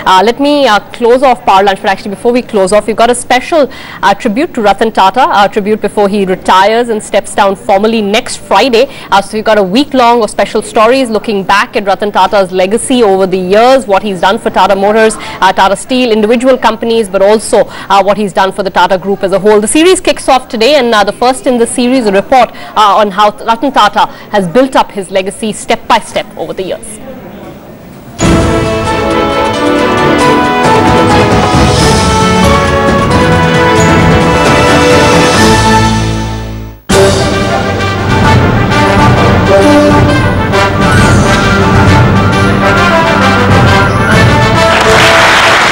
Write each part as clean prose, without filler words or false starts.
Let me close off Power Lunch, but actually before we close off, we've got a special tribute to Ratan Tata, a tribute before he retires and steps down formally next Friday. So we've got a week-long of special stories looking back at Ratan Tata's legacy over the years, what he's done for Tata Motors, Tata Steel, individual companies, but also what he's done for the Tata Group as a whole. The series kicks off today, and the first in the series, a report on how Ratan Tata has built up his legacy step by step over the years.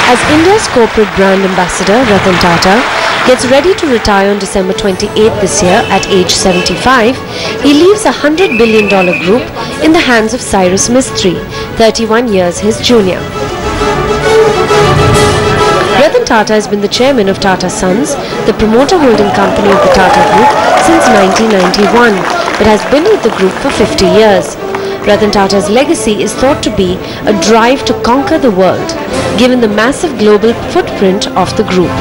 As India's corporate brand ambassador, Ratan Tata gets ready to retire on December 28 this year at age 75, he leaves a $100 billion group in the hands of Cyrus Mistry, 31 years his junior. Ratan Tata has been the chairman of Tata Sons, the promoter holding company of the Tata Group, since 1991, but has been with the group for 50 years. Ratan Tata's legacy is thought to be a drive to conquer the world, given the massive global footprint of the group,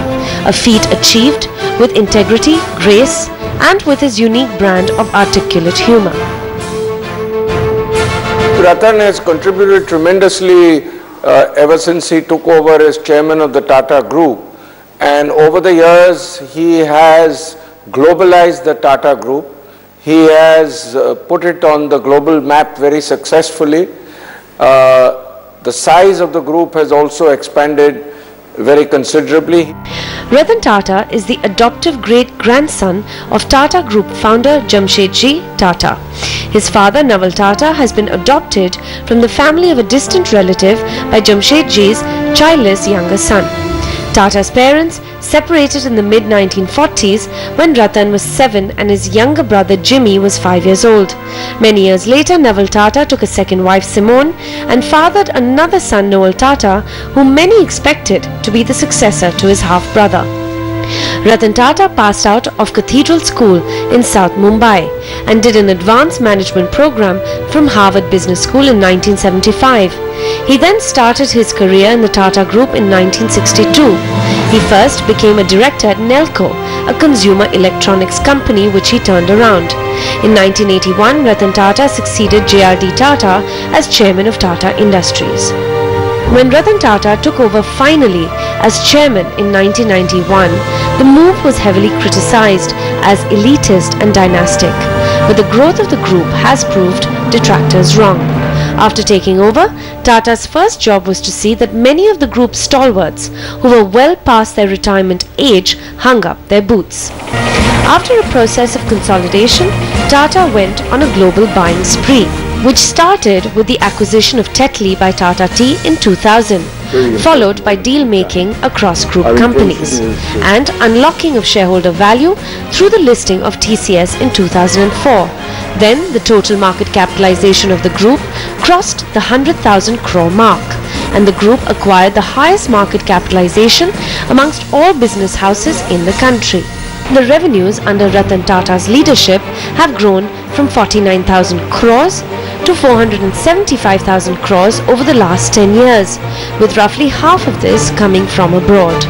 a feat achieved with integrity, grace, and with his unique brand of articulate humor. Ratan has contributed tremendously ever since he took over as chairman of the Tata Group, and over the years he has globalized the Tata Group. He has put it on the global map very successfully. The size of the group has also expanded very considerably. Ratan Tata is the adoptive great-grandson of Tata Group founder Jamshedji Tata. His father, Naval Tata, has been adopted from the family of a distant relative by Jamshedji's childless younger son. Tata's parents separated in the mid-1940s when Ratan was 7 and his younger brother Jimmy was 5 years old. Many years later, Naval Tata took a second wife, Simone, and fathered another son, Noel Tata, whom many expected to be the successor to his half-brother. Ratan Tata passed out of Cathedral School in South Mumbai and did an advanced management program from Harvard Business School in 1975. He then started his career in the Tata Group in 1962. He first became a director at Nelco, a consumer electronics company which he turned around. In 1981, Ratan Tata succeeded J.R.D. Tata as chairman of Tata Industries. When Ratan Tata took over finally as chairman in 1991, the move was heavily criticized as elitist and dynastic, but the growth of the group has proved detractors wrong. After taking over, Tata's first job was to see that many of the group's stalwarts, who were well past their retirement age, hung up their boots. After a process of consolidation, Tata went on a global buying spree, which started with the acquisition of Tetley by Tata Tea in 2000, followed by deal-making across group companies, and unlocking of shareholder value through the listing of TCS in 2004. Then the total market capitalization of the group crossed the 100,000 crore mark, and the group acquired the highest market capitalization amongst all business houses in the country. The revenues under Ratan Tata's leadership have grown from 49,000 crores to 475,000 crores over the last 10 years, with roughly half of this coming from abroad.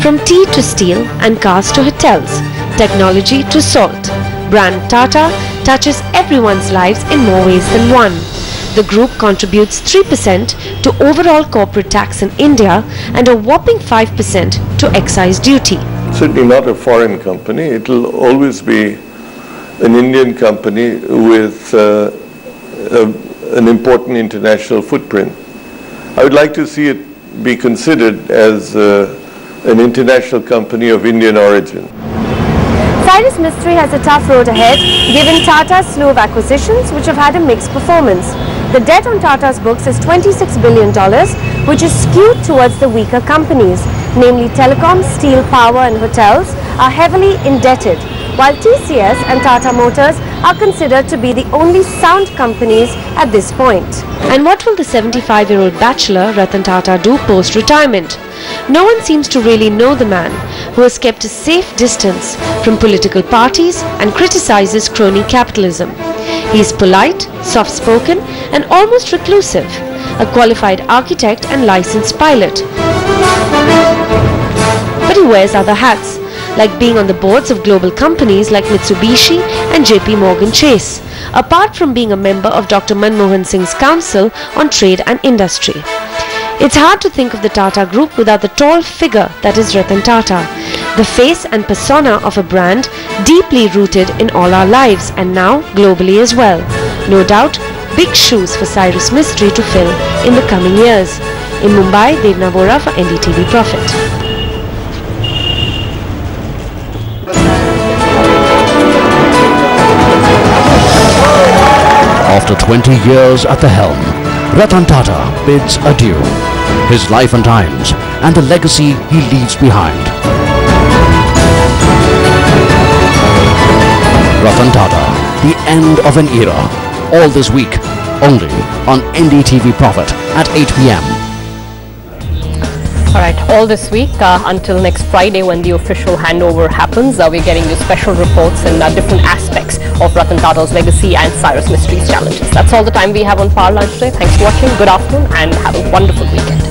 From tea to steel and cars to hotels, technology to salt, brand Tata touches everyone's lives in more ways than one. The group contributes 3% to overall corporate tax in India and a whopping 5% to excise duty. Certainly not a foreign company. It will always be an Indian company with an important international footprint. I would like to see it be considered as an international company of Indian origin. Cyrus Mistry has a tough road ahead, given Tata's slew of acquisitions which have had a mixed performance. The debt on Tata's books is $26 billion, which is skewed towards the weaker companies, namely telecom, steel, power and hotels are heavily indebted, while TCS and Tata Motors are considered to be the only sound companies at this point. And what will the 75-year-old bachelor Ratan Tata do post-retirement? No one seems to really know the man, who has kept a safe distance from political parties and criticizes crony capitalism. He is polite, soft-spoken and almost reclusive, a qualified architect and licensed pilot. But he wears other hats, like being on the boards of global companies like Mitsubishi and JP Morgan Chase, apart from being a member of Dr. Manmohan Singh's Council on Trade and Industry. It's hard to think of the Tata Group without the tall figure that is Ratan Tata, the face and persona of a brand deeply rooted in all our lives and now globally as well. No doubt, big shoes for Cyrus Mistry to fill in the coming years. In Mumbai, Devna Vora for NDTV Profit. After 20 years at the helm, Ratan Tata bids adieu, his life and times, and the legacy he leaves behind. Ratan Tata, the end of an era. All this week, only on NDTV Profit at 8 p.m. All right, all this week until next Friday when the official handover happens, we're getting you special reports and different aspects of Ratan Tata's legacy and Cyrus Mistry's challenges. That's all the time we have on Power Lunch today. Thanks for watching. Good afternoon and have a wonderful weekend.